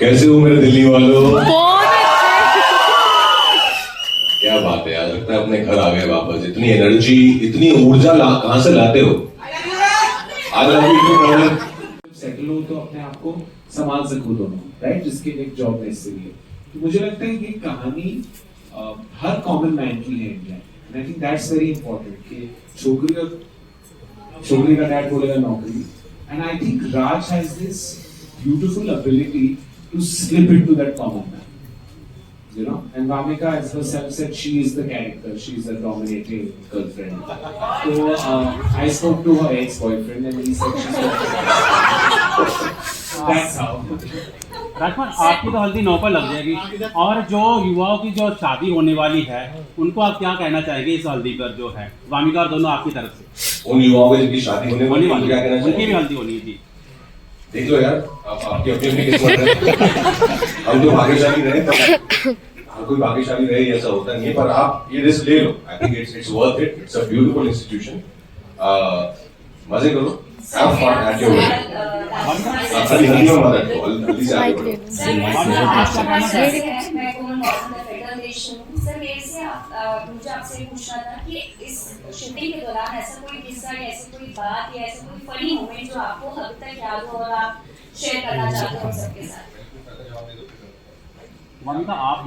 कैसे हो मेरे दिल्ली वालों? क्या बात है यार, लगता है अपने घर आ गए वापस। इतनी एनर्जी, इतनी ऊर्जा कहां से लाते हो? आज सेटल हो तो अपने आप को संभाल सको दोनों, राइट? जिसके लिए एक जॉब नेसेसरी है। तो मुझे लगता है ये कहानी हर कॉमन मैन की है India, and I think that's very important कि छोकरी का डैड बोलेगा नौकरी, and I think Raj has this beautiful ability to slip into that common man, you know, and Vamika as herself said she is the character, she is a dominating girlfriend. So I spoke to her ex-boyfriend and he said she's that's how. राजकुमार, आपकी तो हल्दी 9 पर लग जाएगी, और जो युवाओं की जो शादी होने वाली है उनको आप क्या कहना चाहेंगे इस हल्दी पर जो है? वामिका और दोनों आपकी तरफ से उन युवाओं की जिनकी शादी होने वाली क्या कहना चाहिए? उनकी भी हल्दी होनी है जी। देख लो यार, आपकी अपनी अपनी किस्मत है। हम तो भाग्यशाली रहे, हर कोई भाग्यशाली रहे ऐसा होता नहीं है, पर आप ये रिस्क ले लो। I think it's worth it. It's a beautiful institution. मजे करो, have fun at your wedding. खाली हल्दी में मत रखो, हल्दी से आगे बढ़ो। मैं कोमल मौसम का फेडरेशन हूं सर। मेरे से मुझे आपसे ये पूछना था कि इस शूटिंग के दौरान ऐसा कोई किस्सा या ऐसी कोई बात या ऐसा कोई फनी मोमेंट जो आपको अब तक याद हो और आप शेयर करना चाहते हो सबके साथ? वामिका, आप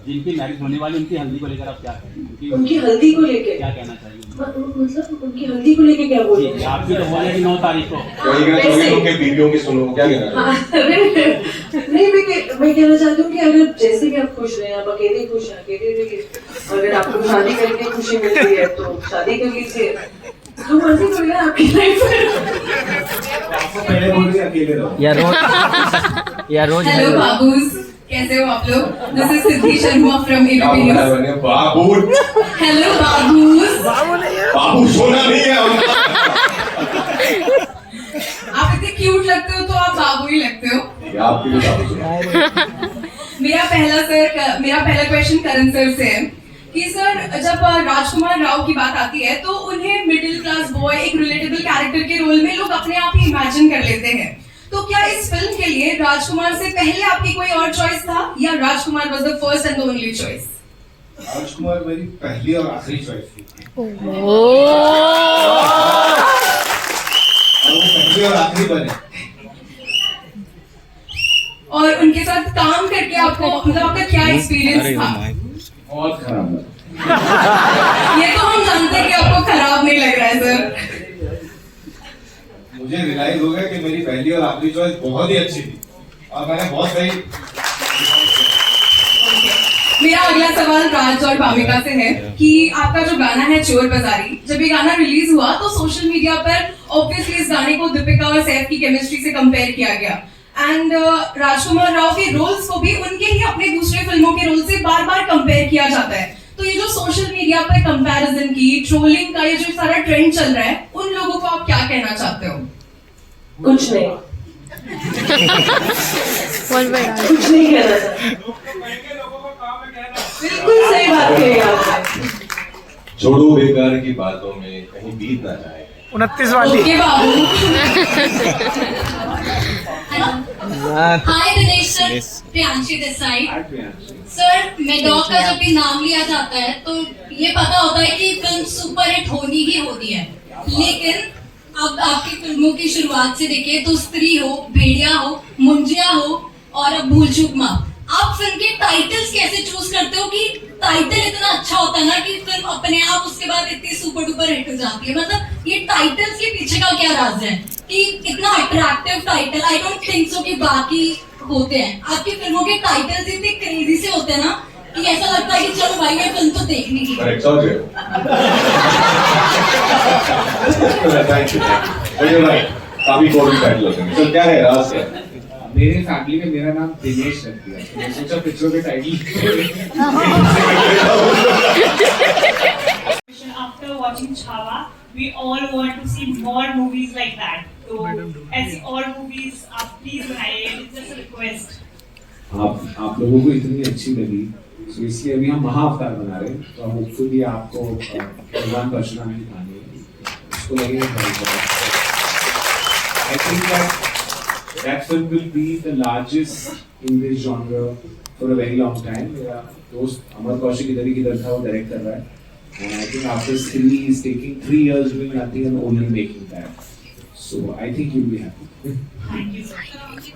जिनकी मैरिज होने वाली उनकी हल्दी को लेकर आप क्या कहेंगे? उनकी हल्दी को लेकर क्या कहना चाहिए? मतलब उनकी हल्दी को लेकर क्या बोल रहे हैं? आपकी तो होने की 9 तारीख को। उनके बीवियों की सुनो, क्या कहना है? नहीं, मैं कहना चाहती हूँ कि अगर जैसे भी आप खुश रहे, आप अकेले खुश हैं, अकेले रहिए। अगर आपको शादी करके खुशी मिलती है तो शादी कर लीजिए, जो मर्जी करिए आपकी लाइफ में। आपको पहले बोल रही अकेले रहो या रोज हेलो बाबूज, कैसे हो आप लोग? This is Siddhi Sharma from ABP news. बाबू, हेलो बाबूज। बाबू सोना नहीं है। आप इतने क्यूट लगते हो तो आप बाबू ही लगते हो। आपके लिए बाबू सोना। मेरा पहला क्वेश्चन करण सर से है कि सर, जब राजकुमार राव की बात आती है तो उन्हें मिडिल क्लास बॉय, एक रिलेटेबल कैरेक्टर के रोल में लोग अपने आप ही इमेजिन कर लेते हैं। तो क्या इस फिल्म के लिए राजकुमार से पहले आपकी कोई और चॉइस था या Rajkumar was the first and the only choice? Rajkumar मेरी पहली और आखिरी चॉइस थी। और वो पहली और आखिरी बने। और उनके साथ काम करके आपको मतलब आपका क्या एक्सपीरियंस था? बहुत खराब लगा। ये तो हम जानते हैं कि आपको खराब नहीं लग रहा है सर। मुझे रियलाइज हो गया कि मेरी पहली और आखिरी चॉइस बहुत ही अच्छी थी और मैंने बहुत सही। मेरा अगला सवाल राज और भामिका से है कि आपका जो गाना है चोर बाजारी, जब ये गाना रिलीज हुआ तो सोशल मीडिया पर ऑब्वियसली इस गाने को दीपिका और सैफ की केमिस्ट्री से कंपेयर किया गया, एंड राजकुमार राव के रोल्स को भी उनके ही अपने दूसरे फिल्मों के रोल से बार बार कंपेयर किया जाता है। तो ये जो सोशल मीडिया पर कंपैरिजन की, ट्रोलिंग का ये जो सारा ट्रेंड चल रहा है, उन लोगों को आप क्या कहना चाहते हो? कुछ नहीं, कुछ नहीं कहना चाहती। बिल्कुल सही बात कही आपने। छोड़ो बेकार की बातों में कहीं बीत ना जाए। 29 वाली। Okay Babu. Hi Dinesh sir, Priyanshi this side. Sir, Maddock का जब भी नाम लिया जाता है तो ये पता होता है कि फिल्म सुपर हिट होनी ही होती है, लेकिन अब आपकी फिल्मों की शुरुआत से देखें तो स्त्री हो, भेड़िया हो, मुंजिया हो और अब भूल चूक माफ, आप फिल्म के टाइटल्स कैसे चूज करते हो कि टाइटल इतना अच्छा होता है ना कि फिल्म अपने आप उसके बाद इतनी सुपर डुपर हिट हो जाती है? मतलब ये टाइटल्स के पीछे का क्या राज है कि इतना attractive title? I don't think so कि बाकी होते हैं। आपकी फिल्मों के टाइटल्स इतने क्रेजी से होते हैं ना कि ऐसा लगता है कि चलो भाई ये फिल्म तो देखनी ही। करेक्ट, समझ गए। Thank you. राइट, काफी कोई टाइटल होते हैं। तो क्या है राज क्या? मेरे फैमिली में मेरा नाम दिनेश रख दिया, तो मैं सोचा पिक्चर के title. After watching Chhawa, we all want to see more movies like that. तो ऐसी और movies आप please बनाइए, it's just a request. आप लोगों को इतनी अच्छी लगी, तो इसलिए अभी हम महाअवतार बना रहे हैं। तो होपफुली आपको भगवान परशुराम की कहानी उसको लगेगा। I think that that film will be the largest in this genre for a very long time. मेरा दोस्त अमर कौशिक इधर ही किधर था, वो डायरेक्ट कर रहा है, and I think after Stree he is taking 3 years doing nothing and only making that. So I think you'll be happy. Thank you, sir.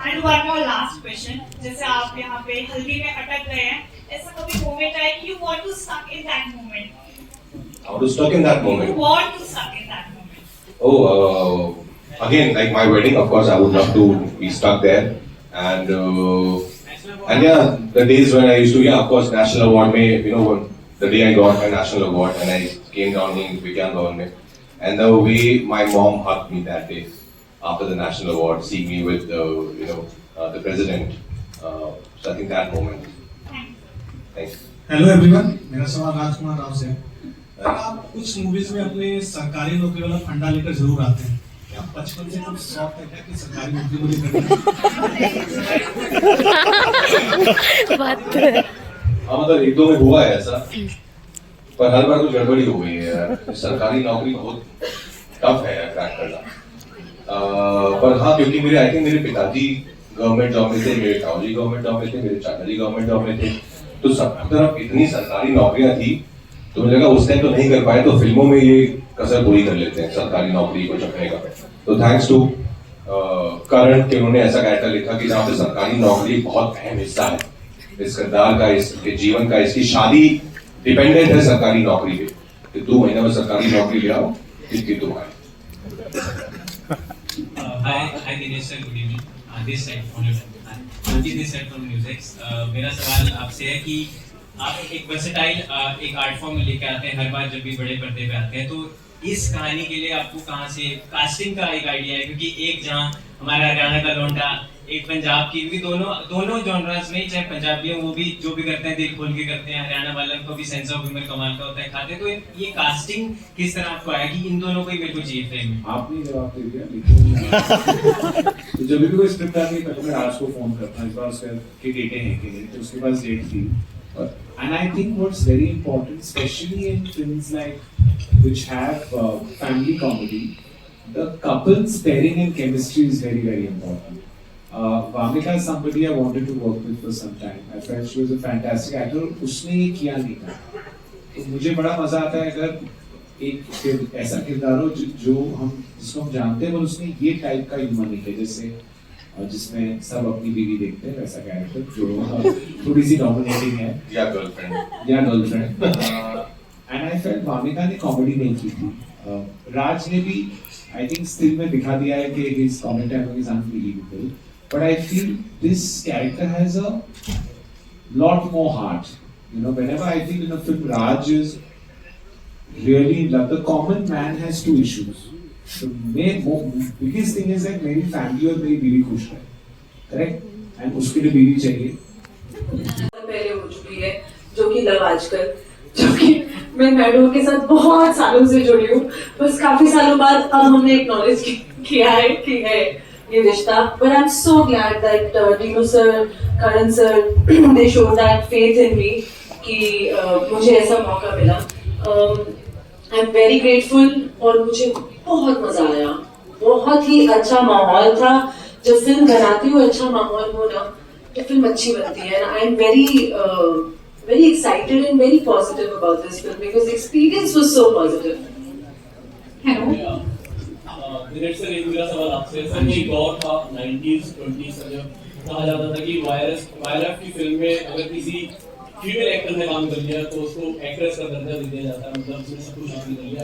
And one more last question. जैसे आप यहाँ पे हल्दी में अटक गए हैं, ऐसा कभी moment आया कि you want to stuck in that moment? How to stuck in that You moment? want to stuck in that moment? Oh, again, like my wedding, of course, I would love to be stuck there. And yeah, the days when I used to, yeah, of course, national award mein, you know, the day I got my national award and I came down in Vigyan Bhavan mein, and the way my mom hugged me that day after the national award, seeing me with the president. So I think that moment. Thanks. Hello everyone, मेरा सवाल राजकुमार राव से है। आप कुछ movies में अपने सरकारी नौकरी वाला फंडा लेकर जरूर आते हैं। क्या बचपन से कुछ शौक है क्या कि सरकारी नौकरी मुझे करनी है? हाँ, मतलब एक दो में हुआ है ऐसा, पर हर बार कुछ गड़बड़ी हो गई है यार। सरकारी नौकरी बहुत टफ है यार क्रैक करना। पर हाँ, क्योंकि आई थिंक मेरे पिताजी गवर्नमेंट जॉब में थे, मेरे ताऊजी गवर्नमेंट जॉब में थे, मेरे चाचा जी गवर्नमेंट जॉब में थे, तो सब तरफ इतनी सरकारी नौकरियां थी, तो मुझे लगा उस टाइम तो नहीं कर पाए, तो फिल्मों में ये कसर पूरी कर लेते हैं सरकारी नौकरी को चुकने का। तो थैंक्स टू करण कि उन्होंने ऐसा कैरेक्टर लिखा कि जहाँ पे सरकारी नौकरी बहुत अहम हिस्सा है इस किरदार का, इसके जीवन का, इसकी शादी डिपेंडेंट है सरकारी नौकरी पे कि 2 महीने में सरकारी नौकरी ले आओ, इसकी तुम्हारी। Hi Dinesh sir, good evening. This side from Anjit, this side from Musex. मेरा सवाल आपसे है कि आप एक वर्सेटाइल एक आर्ट फॉर्म लेके आते हैं हर बार जब भी बड़े पर्दे पे आते हैं, तो इस कहानी के लिए आपको कहाँ से कास्टिंग का एक आइडिया है? क्योंकि एक जहाँ हमारा हरियाणा का लौंडा, एक पंजाब की, क्योंकि दोनों जॉनरास में, चाहे पंजाबी हो वो भी जो भी करते हैं दिल खोल के करते हैं, हरियाणा वालों को भी सेंस ऑफ ह्यूमर कमाल का होता है, खाते। तो ये कास्टिंग किस तरह आपको आया कि इन दोनों को ही मेरे को चाहिए फ्रेम में? आपने जवाब दे दिया, लेकिन तो जब भी कोई स्क्रिप्ट आती है पहले मैं राज को फोन करता हूँ, इस बार उसके डेटे हैं कि नहीं, तो उसके पास डेट थी। And I think what's very important, especially in films like which have family comedy, the couples pairing and chemistry is very, very important. Vamika is somebody I wanted to work with for some time. I felt she was a fantastic actor. उसने ये किया नहीं था, तो मुझे बड़ा मजा आता है अगर एक ऐसा किरदार हो जिसको हम जानते हैं, पर उसने ये टाइप का ह्यूमर नहीं किया, जैसे जिसमें सब अपनी बीवी देखते हैं वैसा कैरेक्टर जो थोड़ी सी डोमिनेटिंग है या girlfriend. And I felt Wamiqa ने कॉमेडी नहीं की थी। राज ने भी आई थिंक स्टिल में दिखा दिया है कि his comedy timing is unbelievable, but I feel this character has a lot more heart. You know, whenever I feel in a film Raj is really in love. The common man has 2 issues. The biggest thing is that मेरी family और मेरी बीवी खुश है, correct, and उसके लिए बीवी चाहिए। पहले हो चुकी है जो कि लव आजकल, जो कि मैं मैडम के साथ बहुत सालों से जुड़ी हूँ, बस काफी सालों बाद अब हमने एक्नॉलेज किया है कि है ये रिश्ता। But I am so glad that Dino sir, Karan sir, they showed that faith in me कि मुझे ऐसा मौका मिला। आई एम वेरी ग्रेटफुल और मुझे बहुत मजा आया, बहुत ही अच्छा माहौल था। जब फिल्म बनाती हूँ अच्छा माहौल हो ना तो फिल्म अच्छी बनती है। I am very excited and very positive about this film because the experience was so positive. Hello. Dinesh sir, एक मेरा सवाल आपसे है। सर, एक दौर था 90s 20s में जब कहा जाता था कि वायरस की फिल्म में अगर किसी फीमेल एक्टर ने काम कर लिया तो उसको एक्ट्रेस का दर्जा दे दिया जाता है, मतलब उसने सब कुछ हासिल कर लिया।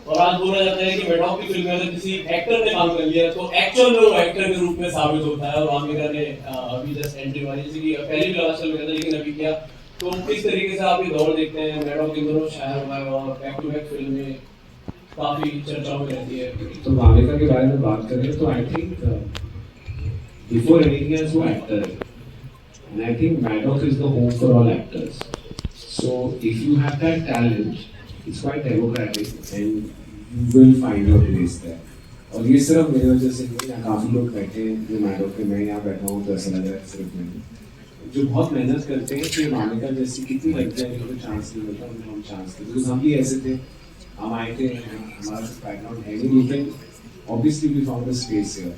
और आज बोला जाता है कि मेडॉक की फिल्म में अगर किसी एक्टर ने काम कर लिया तो एक्चुअल में वो एक्टर के रूप में साबित होता है। और वामिका ने अभी जस्ट एंट्री मारी, जैसे कि पहले भी लास्ट में था लेकिन अभी किया। तो किस तरीके से आप ये दौर देखते हैं? मेडॉक के दोनों शायर हुआ है और बैक टू बैक फिल्म में काफी चर्चाओं में रहती है। तो वामिका के बारे में बात करें तो I think before anything else वो एक्टर है, and I think Maddox is the home for all actors. So if you have that talent, it's quite democratic and you will find your place there. और ये सिर्फ मेरी वजह से नहीं, यहाँ काफी लोग बैठे हैं जो मैडॉक के, मैं यहाँ बैठा हूँ तो ऐसा लग रहा है सिर्फ मैंने, जो बहुत मेहनत करते हैं कि वामिका जैसी कितनी लगता है उनको चांस नहीं मिलता, उनको हम चांस देते। बिकॉज हम भी ऐसे थे, हम आए थे, हमारा बैकग्राउंड है नहीं, लेकिन obviously we found a space here.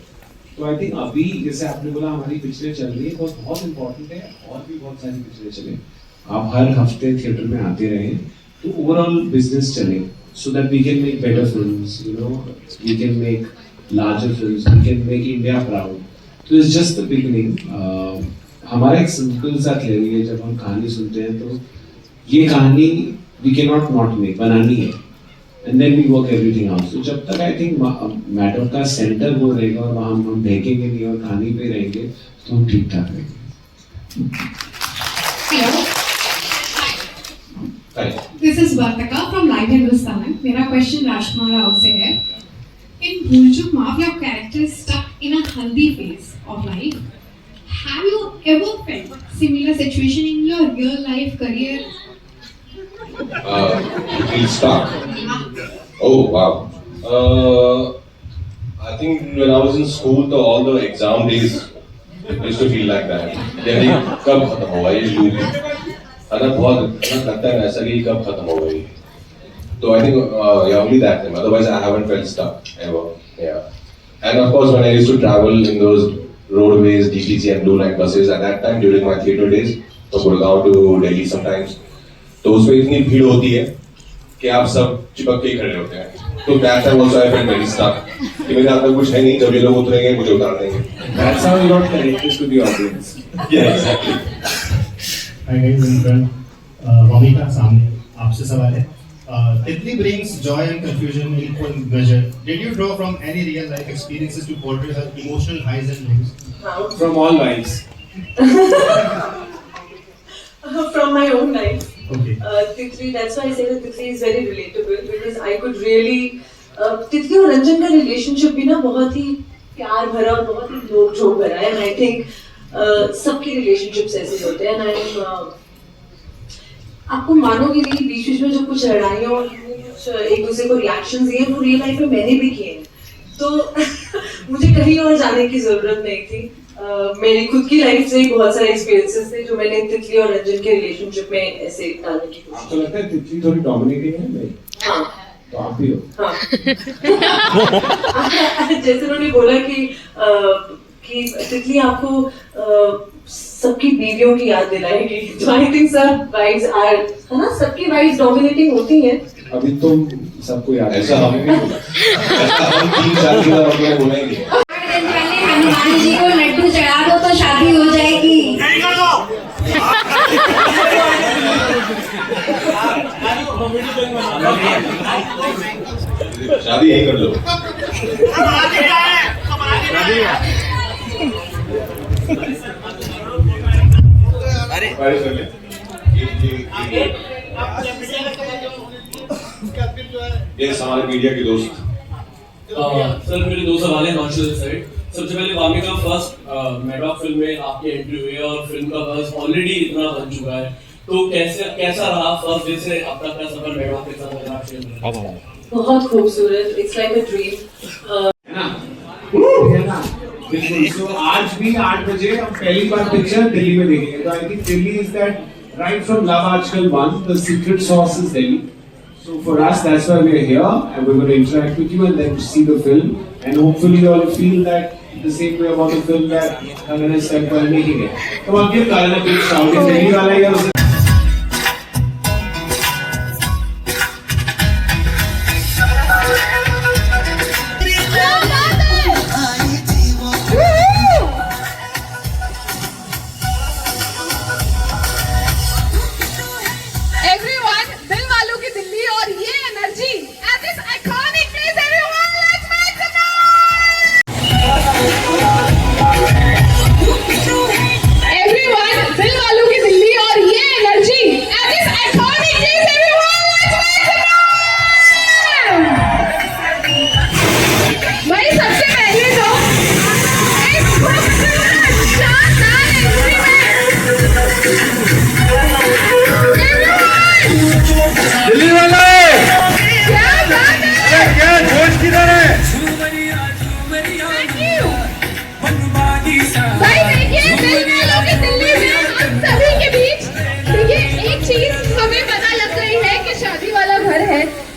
तो आई थिंक अभी जैसे आपने बोला हमारी पिक्चरें चल रही है, बहुत इंपॉर्टेंट है, और भी बहुत सारी पिक्चरें चले, आप हर हफ्ते थिएटर में आते रहें तो ओवरऑल बिजनेस चले, so that we can make better films, you know, we can make larger films, we can make India proud. So it's just the beginning. हमारा एक सिंपल सा थियरी है, जब हम कहानी सुनते हैं तो ये कहानी we cannot not make, बनानी है, and then we work everything out. So जब तक I think मैटर का सेंटर वो रहेगा और वहाँ हम देखेंगे नहीं और कहानी पे रहेंगे तो हम ठीक ठाक रहेंगे. This is Vartika from Light Hindustan. मेरा question राजकुमार राव से है. In Bhool Chuk Maaf, your character is stuck in a haldi phase of life. Have you ever felt similar situation in your real life career? Feel stuck? Oh wow. I think when I was in school, all the exam days used to feel like that. Then कब खत्म होगा ये loop? बहुत लगता है ऐसा कि कब खत्म होगा ये. So I think yeah, only that time. Otherwise, I haven't felt stuck ever. Yeah. And of course, when I used to travel in those roadways, DTC and Blue Line buses, at that time during my theatre days, from Gurgaon to Delhi sometimes, तो उसमें इतनी भीड़ होती है कि आप सब चिपक के ही खड़े होते हैं. तो that time also I felt very stuck. कि मेरे हाथ में कुछ है नहीं, जब ये लोग उतरेंगे मुझे उतार देंगे. That's how you got connected to the audience. Yeah, exactly. Hi guys, Vamika सामने आपसे सवाल है. Titley brings joy and confusion in equal measure. Did you draw from any real life experiences to portray her emotional highs and lows? From all lives. From my own life. Okay. Titley, that's why I say that Titley is very relatable because I could really Titley और रंजन का relationship भी ना बहुत ही प्यार भरा और बहुत ही नोक-झोंक भरा है. And I think सबके relationships ऐसे होते हैं. And I'm आपको मानोगे नहीं, बीच में जो कुछ लड़ाइयों और कुछ एक दूसरे को रिएक्शन दिए वो रियल लाइफ में मैंने भी किए हैं. तो मुझे कहीं और जाने की जरूरत नहीं थी. मेरी खुद की लाइफ से बहुत सारे एक्सपीरियंसेस थे जो मैंने तितली और रंजन के रिलेशनशिप में ऐसे डालने की कोशिश. आपको लगता है तितली थोड़ी डोमिनेटिंग है? नहीं. हाँ. तो आप भी हो. हाँ. जैसे उन्होंने बोला कि तितली आपको सबकी बीवियों की याद दिलाएगी. तो आई थिंक सब वाइफ्स आर, है ना, सबकी वाइफ्स डोमिनेटिंग होती हैं. अभी तुम सबको याद ऐसा हमें नहीं बोला. ऐसा हम 3 साल के बाद हमने बोला ही नहीं. हनुमान जी को लड्डू चढ़ा दो तो शादी हो जाएगी. शादी यही कर लो. ये हमारे मीडिया के दोस्त. सर मेरे 2 सवाल हैं नॉर्थ साइड. सबसे पहले वामिका, फर्स्ट मैडॉक फिल्म में आपकी एंट्री हुई है और फिल्म का बज़ ऑलरेडी इतना बन चुका है, तो कैसा रहा फर्स्ट डे से अब तक का सफर मैडॉक के साथ अगर आप शेयर करें? बहुत खूबसूरत. It's like a dream. है ना. बिल्कुल. तो आज भी 8 बजे हम पहली बार पिक्चर दिल्ली में देखेंगे. तो I think Delhi is that right from Love Aajkal 1, the secret sauce is Delhi. So for us, that's why we are here, and we're going to interact with you and then see the film, and hopefully you all feel that the same way about the film that Karan has said while making it. Come on, give Karan a big shout. If Delhi wala hai usse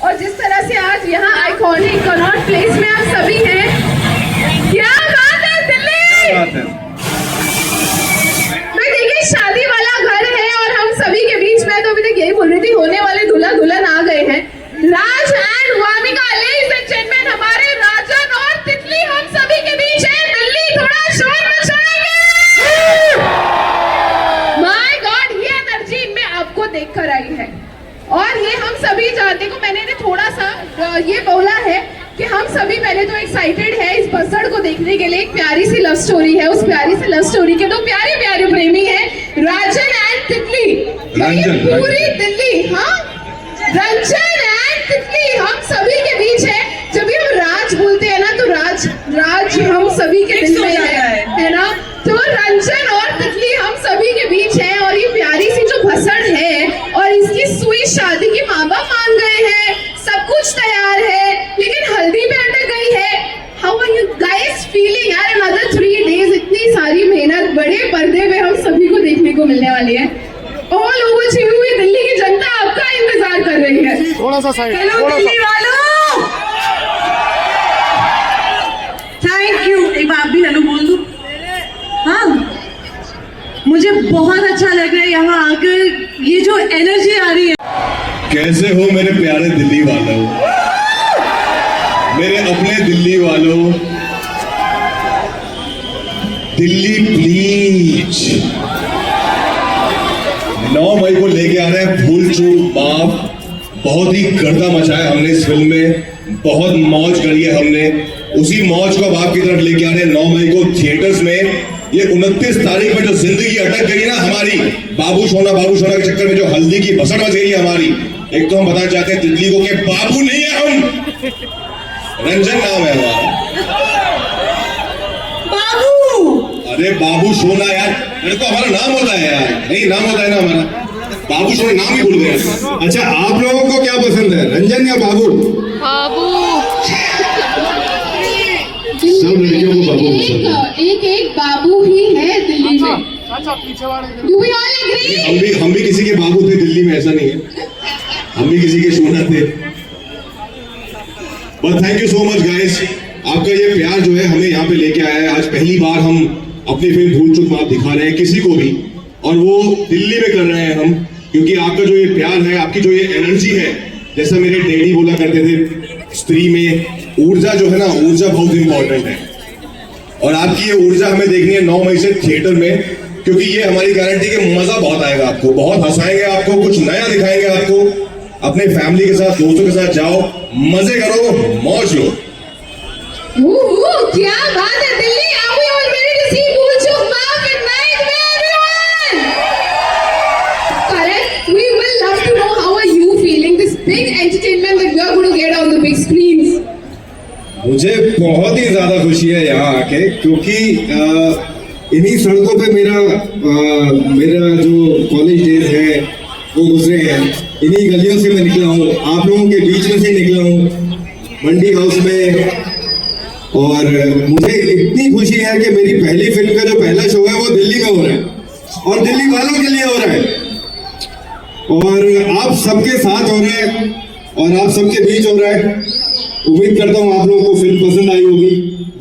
और जिस तरह से आज यहाँ iconic Connaught place में आप सभी हैं, क्या बात है. बात है। तो देखिए शादी वाला घर है और हम सभी के बीच में तो अभी तक यही बोल रही थी होने वाले दूल्हा दुल्हन आ गए हैं। Raj and Vamika, ladies and gentleman, हमारे राजन और तितली हम सभी के बीच है। दिल्ली थोड़ा शोर मचाएंगे। माय गॉड, ये एनर्जी इनमें आपको देखकर आई है और ये हम सभी जानते को मैंने थोड़ा सा ये बोला है कि हम सभी पहले तो एक्साइटेड है इस बसड़ को देखने के लिए। एक प्यारी सी लव स्टोरी है, उस प्यारी सी लव स्टोरी के दो प्यारे प्यारे प्रेमी हैं, राजन एंड तितली। पूरी दिल्ली, हाँ, रंजन एंड तितली हम सभी के बीच है। जब भी हम राज बोलते हैं ना तो राज हम सभी के दिल में है ना। तो रंजन और तितली हम सभी के बीच है और ये प्यारी सी जो भसड़ है और इसकी सुई शादी के माँ बाप मान गए हैं, सब कुछ तैयार है, लेकिन हल्दी पे अटक गई है। How are you guys feeling यार? अनदर 3 days, इतनी सारी मेहनत बड़े पर्दे पे हम सभी को देखने को मिलने वाली है। ऑल ओवर छिपी हुई दिल्ली की जनता आपका इंतजार कर रही है। थोड़ा सा साइड, हेलो दिल्ली वालों, थैंक यू। एक बार भी हेलो बोल दूं? हाँ, मुझे बहुत अच्छा लग रहा है यहाँ आकर, ये जो एनर्जी आ रही है। कैसे हो मेरे प्यारे दिल्ली वालों, मेरे अपने दिल्ली वालों, दिल्ली प्लीज 9 मई को लेके आ रहे हैं भूल चूक माफ। बहुत ही गर्दा मचाया हमने इस फिल्म में, बहुत मौज करी है हमने। उसी मौज को अब आपकी तरफ लेके आ रहे हैं 9 मई को थिएटर्स में। ये 29 तारीख में जो जिंदगी अटक गई ना हमारी, बाबू सोना के चक्कर में जो हल्दी की भसड़ मच गई है हमारी। एक तो हम बताना चाहते हैं तितली को कि बाबू नहीं है हम, रंजन नाम है हमारा। बाबू, अरे बाबू सोना यार, अरे तो हमारा नाम होता है यार, नहीं नाम होता है ना हमारा, बाबू सोना नाम ही भूल गए। अच्छा, आप लोगों को क्या पसंद है, रंजन या बाबू? सब लड़कियों को बाबू पसंद है। एक बाबू ही है दिल्ली में। Do we all agree? हम भी किसी के बाबू थे दिल्ली में, ऐसा नहीं है, हम भी किसी के सोना थे। But thank you so much guys, आपका ये प्यार जो है हमें यहाँ पे लेके आया है। आज पहली बार हम अपनी फिल्म भूल चूक माफ दिखा रहे हैं किसी को भी, और वो दिल्ली में कर रहे हैं हम, क्योंकि आपका जो ये प्यार है, आपकी जो ये एनर्जी है, जैसा मेरे डैडी बोला करते थे, स्त्री में ऊर्जा जो है ना, ऊर्जा बहुत इंपॉर्टेंट है। और आपकी ये ऊर्जा हमें देखनी है 9 मई से थिएटर में, क्योंकि ये हमारी गारंटी कि मजा बहुत आएगा आपको, बहुत हंसाएंगे आपको, कुछ नया दिखाएंगे आपको। अपने फैमिली के साथ, दोस्तों के साथ जाओ, मजे करो, मौज लो। क्या बात है Delhi, are we all ready to see भूल चूक माफ at night में everyone? Correct. We will love to know how are you feeling this big entertainment that we are going to get on the big screens. मुझे बहुत ही ज्यादा खुशी है यहाँ आके, क्योंकि इन्हीं सड़कों पे मेरा जो कॉलेज डेज है वो गुजरे हैं। इन्हीं गलियों से मैं निकला हूँ, आप लोगों के बीच में से निकला हूँ, मंडी हाउस में। और मुझे इतनी खुशी है कि मेरी पहली फिल्म का जो पहला शो है वो दिल्ली में हो रहा है और दिल्ली वालों के लिए हो रहा है, और आप सबके साथ हो रहा है और आप सबके बीच हो रहा है। उम्मीद करता हूँ आप लोगों को फिल्म पसंद आई होगी।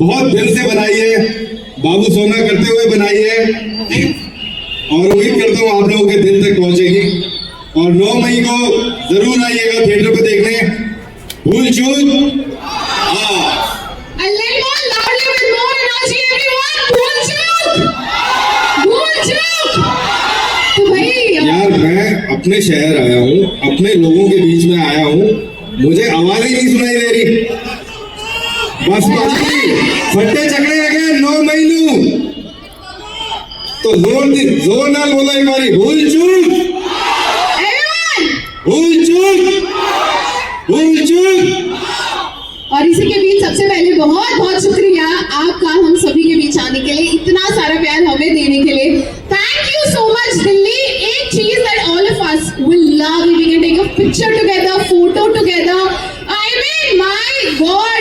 बहुत दिल से बनाई है, बाबू सोना करते हुए बनाई है, और उम्मीद करता हूँ आप लोगों के दिल तक पहुंचेगी। और 9 मई को जरूर आइएगा थिएटर पे देखने भूल चूक। A little more loudly with more energy, everyone. भूल चूक, भूल चूक। तो भाई यार, मैं अपने शहर आया हूँ, अपने लोगों के बीच में आया हूँ, मुझे आवाज ही नहीं सुनाई दे रही। बस फट्टे चकड़े आ गए 9 मई नू, तो जोर नाल बोलो एक बारी, भूल चूक, भूल चूक, भूल चूक। और इसी के बीच सबसे पहले बहुत बहुत शुक्रिया आपका हम सभी के बीच आने के लिए, इतना सारा प्यार हमें देने के लिए। Thank you so much Delhi. एक चीज that all of us will love, we can take a picture together, photo together. I mean my God,